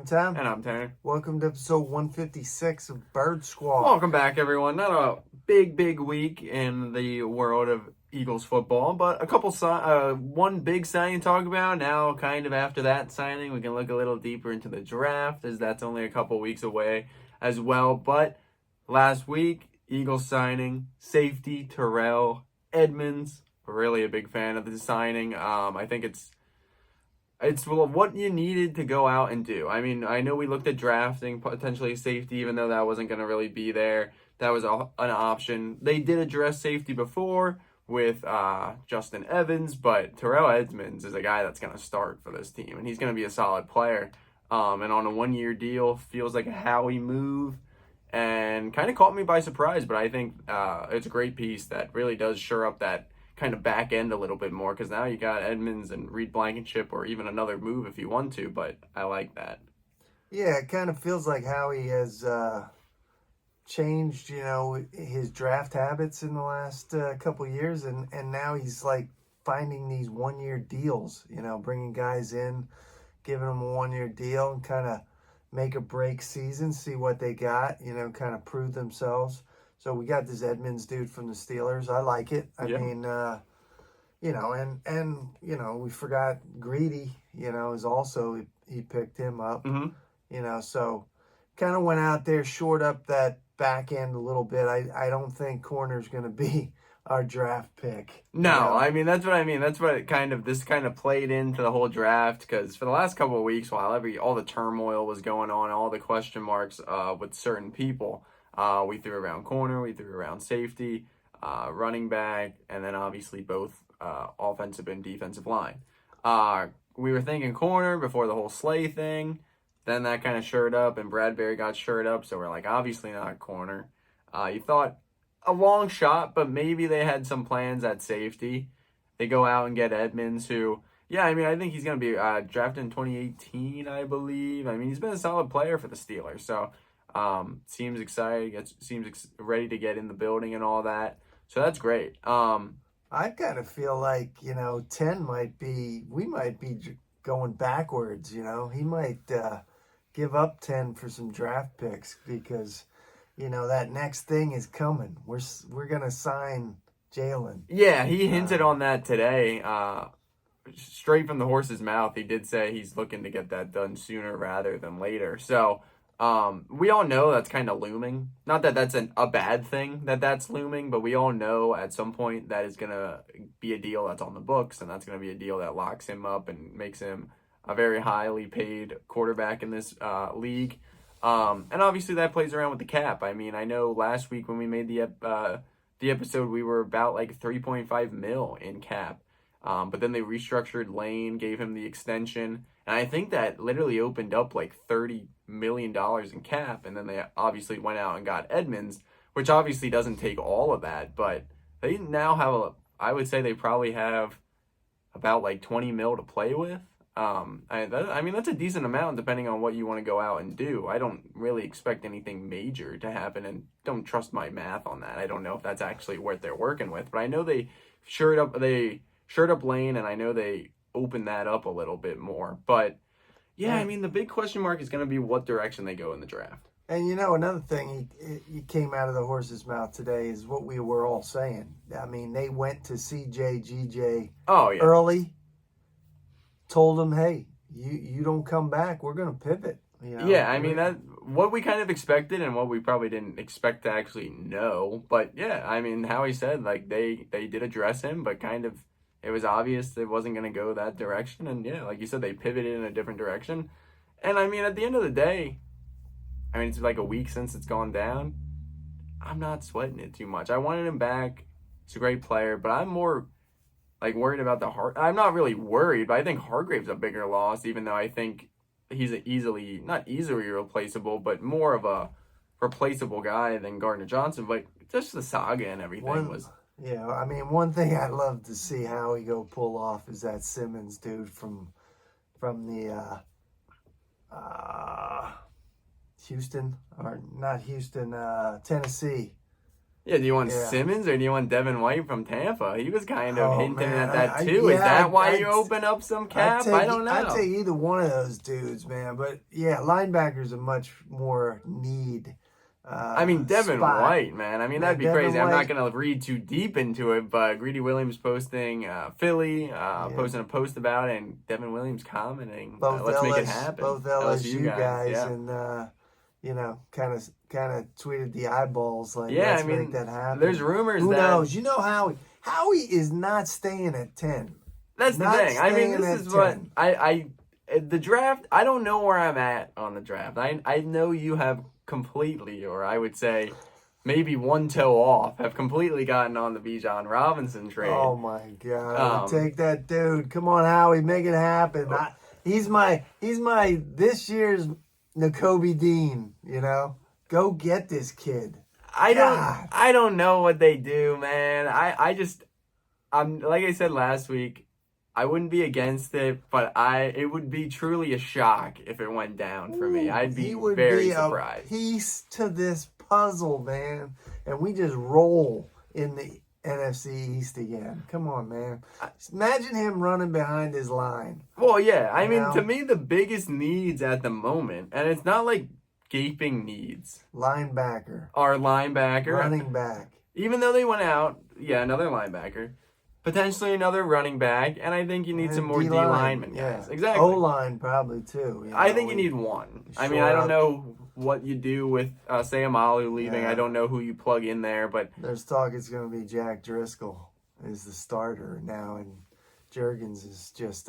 I'm Tom. And I'm Tanner. Welcome to episode 156 of Bird Squad. Welcome back, everyone. Not a big week in the world of Eagles football, but one big signing to talk about. Now, kind of after that signing, we can look a little deeper into the draft, as that's only a couple weeks away as well. But last week, Eagles signing safety Terrell Edmunds. Really a big fan of the signing. I think it's what you needed to go out and do. I mean, I know we looked at drafting potentially safety, even though that wasn't going to really be there. That was an option. They did address safety before with Justin Evans, but Terrell Edmunds is a guy that's going to start for this team, and he's going to be a solid player. And on a one-year deal, feels like a Howie move, and kind of caught me by surprise. But I think it's a great piece that really does shore up that kind of back end a little bit more, because now you got Edmunds and Reed Blankenship, or even another move if you want to, but I like that. Yeah, it kind of feels like Howie has changed, his draft habits in the last couple years, and now he's like finding these one-year deals, bringing guys in, giving them a one-year deal and kind of make a break season, see what they got, kind of prove themselves. So we got this Edmunds dude from the Steelers. I like it. I mean, we forgot Greedy, is also, he picked him up, so kind of went out there, shored up that back end a little bit. I don't think corner's going to be our draft pick. No, I mean, that's what I mean. That's what this kind of played into the whole draft, because for the last couple of weeks, while all the turmoil was going on, all the question marks with certain people, we threw around corner, we threw around safety, running back, and then obviously both offensive and defensive line. We were thinking corner before the whole Slay thing. Then that kind of shored up, and Bradbury got shored up, so we're like, obviously not corner. You thought a long shot, but maybe they had some plans at safety. They go out and get Edmunds, who, I think he's going to be drafted in 2018, I believe. I mean, he's been a solid player for the Steelers, so seems excited, seems ready to get in the building and all that. So that's great. I kind of feel like, 10 we might be going backwards, He might give up 10 for some draft picks, because, that next thing is coming. We're going to sign Jalen. Yeah, he hinted on that today. Straight from the horse's mouth, he did say he's looking to get that done sooner rather than later. So we all know that's kind of looming. Not that that's a bad thing that's looming, but we all know at some point that is going to be a deal that's on the books, and that's going to be a deal that locks him up and makes him a very highly paid quarterback in this league. And obviously that plays around with the cap. I mean, I know last week when we made the episode, we were about like 3.5 mil in cap. But then they restructured Lane, gave him the extension, and I think that literally opened up like $30 million in cap. And then they obviously went out and got Edmunds, which obviously doesn't take all of that, but they now have I would say they probably have about like 20 mil to play with. I mean, that's a decent amount depending on what you want to go out and do. I don't really expect anything major to happen, and don't trust my math on that. I don't know if that's actually what they're working with, but I know they shored up Lane, and I know they opened that up a little bit more. But yeah, I mean, the big question mark is going to be what direction they go in the draft. And another thing he came out of the horse's mouth today is what we were all saying. I mean, they went to GJ early, told him, hey, you don't come back, we're going to pivot. Yeah, I mean, that what we kind of expected and what we probably didn't expect to actually know. But yeah, I mean, how he said, like, they did address him, but kind of it was obvious it wasn't going to go that direction. And yeah, like you said, they pivoted in a different direction. And I mean, at the end of the day, I mean, it's like a week since it's gone down. I'm not sweating it too much. I wanted him back. He's a great player, but I'm more like worried about I'm not really worried, but I think Hargrave's a bigger loss, even though I think he's not easily replaceable, but more of a replaceable guy than Gardner Johnson. But just the saga and everything was. Yeah, I mean, one thing I'd love to see Howie go pull off is that Simmons dude from the Houston, or not Houston, Tennessee. Yeah, do you want Yeah. Simmons or do you want Devin White from Tampa? He was kind of Oh, hinting man, at that I- too. Is yeah, that why I'd- you open up some I'd cap? take, I don't know. I'd take either one of those dudes, man. But yeah, linebackers are much more need. I mean, Devin Spot. White, man. I mean, that'd be Devin crazy. I'm not White. going to read too deep into it, but Greedy Williams posting Philly, posting a post about it, and Devin Williams commenting, Both let's make it LS happen. both LSU guys, yeah. and you know, kind of tweeted the eyeballs like, Yeah, let's I mean, make that happen. there's rumors Who that knows? You know Howie is not staying at 10. that's the not thing. I mean, staying this at is what 10. I the draft. I don't know where I'm at on the draft. I know you have completely, or I would say, maybe one toe off, have completely gotten on the Bijan Robinson trade. Oh my God! I would Um, take that dude. Come on, Howie, make it happen. He's my this year's N'Kobe Dean. You know, go get this kid. God. I don't know what they do, man. I'm like I said last week, I wouldn't be against it, but it would be truly a shock if it went down for me. I'd be He would very be surprised. a piece to this puzzle, man, and we just roll in the NFC East again. Come on, man. Imagine him running behind his line. Well, yeah. I You mean, know? to me, the biggest needs at the moment, and it's not like gaping needs, Linebacker, are linebacker. running back. Even though they went out, yeah, another linebacker. Potentially another running back, and I think you need And some more D D-line, linemen, yeah. guys. Exactly. O-line probably too. I think you need one. I mean, shore I don't up. know what you do with Sayamalu leaving. Yeah. I don't know who you plug in there, but There's talk it's going to be Jack Driscoll is the starter now, and Jurgens is just,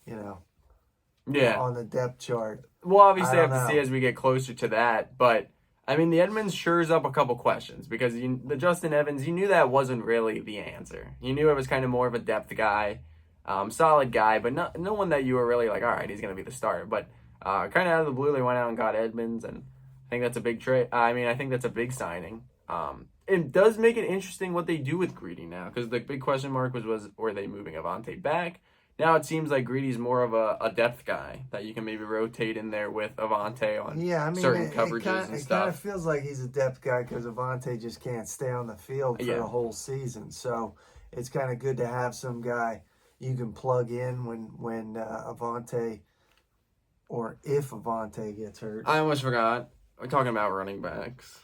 yeah. on the depth chart. We'll obviously I have don't to see know. as we get closer to that, but I mean, the Edmonds shores up a couple questions because the Justin Evans, you knew that wasn't really the answer. You knew it was kind of more of a depth guy, solid guy, but no one that you were really like, all right, he's going to be the starter. But kind of out of the blue, they went out and got Edmonds, and I think that's a big trade. I mean, I think that's a big signing. It does make it interesting what they do with Greedy now, because the big question mark was were they moving Avante back? Now it seems like Greedy's more of a depth guy that you can maybe rotate in there with Avante on certain coverages and it stuff. kind of feels like he's a depth guy because Avante just can't stay on the field for Yeah. the whole season. So it's kind of good to have some guy you can plug in when Avante or if Avante gets hurt. I almost forgot. We're talking about running backs.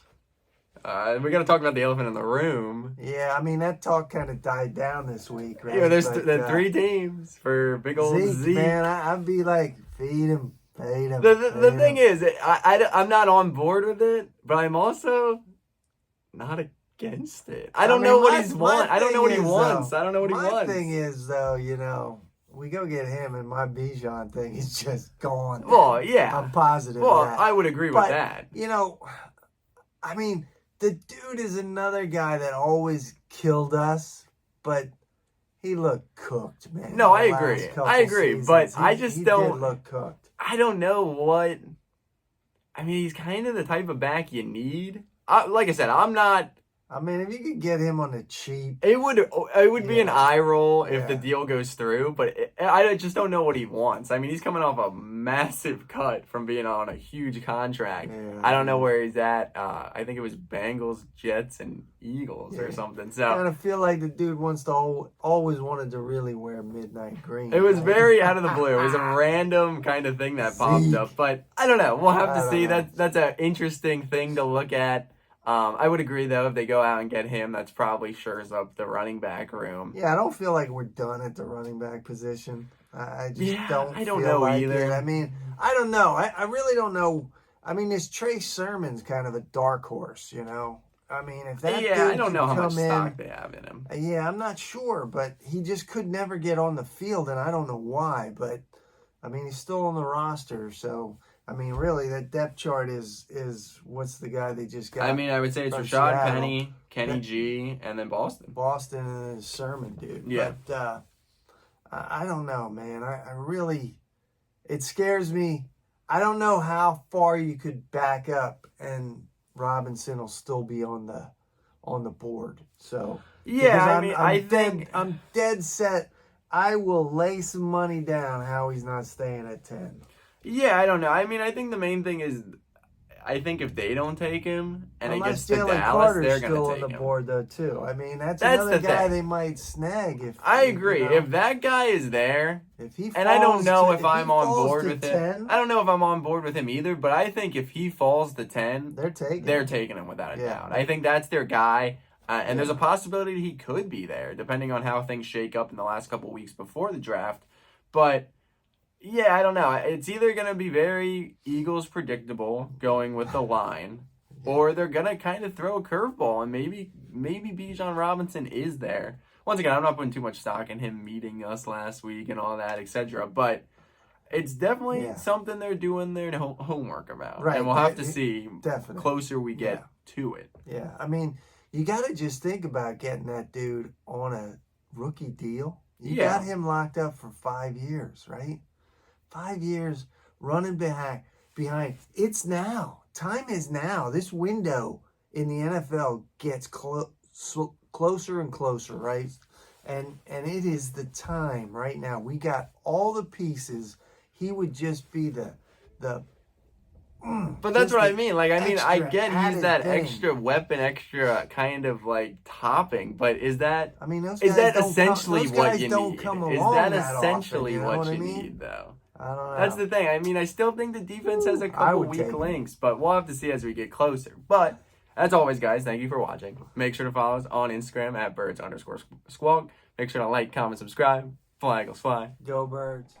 We got to talk about the elephant in the room. Yeah, I mean that talk kind of died down this week, right? Yeah, there's But, three teams for big old Zeke. Man, I'd be like, feed him, feed him. The thing is, I'm not on board with it, but I'm also not against it. I don't know what he's want. I don't know what he wants. I don't know what he My wants. thing is, though, we go get him, and my Bijan thing is just gone. Well, yeah. I'm positive. Well, of that. I would agree But, with that. I mean, the dude is another guy that always killed us, but he looked cooked, man. No, I the last agree. couple I agree, but seasons. I just he don't- did look cooked. I don't know what. I mean, he's kind of the type of back you need. Like I said, I'm not. I mean, if you could get him on the cheap, It would be an Yeah. eye roll if the Yeah. deal goes through, but I just don't know what he wants. I mean, he's coming off a massive cut from being on a huge contract. Yeah. I don't know where he's at. I think it was Bengals, Jets, and Eagles or Yeah. something. I So kind of feel like the dude wants to always wanted to really wear midnight green. it was right? very out of the blue. It was a random kind of thing that popped Zeke. up, but I don't know. We'll have I to don't see. know. That's an interesting thing to look at. I would agree though if they go out and get him, that's probably shores up the running back room. Yeah, I don't feel like we're done at the running back position. I just Yeah, don't. I don't feel know like either. it. I mean, I don't know. I really don't know. I mean, this Trace Sermon's kind of a dark horse, I mean, if that Yeah, dude I don't could know how much come stock in, they have in him. yeah, I'm not sure, but he just could never get on the field, and I don't know why. But I mean, he's still on the roster, so I mean, really, that depth chart is what's the guy they just got? I mean, I would say it's from Rashad Seattle. Penny, Kenny Yeah. G, and then Boston. Boston and Sermon, dude. Yeah. But I don't know, man. I really, it scares me. I don't know how far you could back up and Robinson will still be on the board. So Yeah, because I mean, I think I'm dead set. I will lay some money down how he's not staying at 10. Yeah, I don't know. I mean, I think the main thing is I think if they don't take him and Unless it gets to Jalen Dallas, Carter's they're still going on to the take him. board though too. I mean, that's That's another the guy thing. they might snag if I agree. You know, If that guy is there, if he falls and I don't know to, if I'm on falls board to with 10, it. I don't know if I'm on board with him either, but I think if he falls to 10, they're taking. they're him. taking him without a Yeah. doubt. I think that's their guy. And there's Yeah. a possibility he could be there, depending on how things shake up in the last couple weeks before the draft. But yeah, I don't know. It's either going to be very Eagles predictable going with the line, or they're going to kind of throw a curveball, and maybe Bijan Robinson is there. Once again, I'm not putting too much stock in him meeting us last week and all that, etc. But it's definitely Yeah. something they're doing their homework about. Right. And we'll have to see Definitely. closer we get Yeah. to it. Yeah, I mean, you got to just think about getting that dude on a rookie deal. You Yeah. got him locked up for 5 years, right? 5 years running behind. It's now. Time is now. This window in the NFL gets closer and closer, right? And it is the time right now. We got all the pieces. He would just be the But that's just what I the mean. Like, I mean, I extra get he's added that thing. extra weapon, extra kind of like topping. But is that I mean, those is guys that don't essentially come, those what guys you don't need? come Is along that that essentially often, you know what what I you mean? need, though? I don't know. That's the thing. I mean, I still think the defense has a I couple would weak take it. links, but we'll have to see as we get closer. But as always, guys, thank you for watching. Make sure to follow us on Instagram at birds_squawk. Make sure to like, comment, subscribe. Fly, Eagles, fly. Go Birds.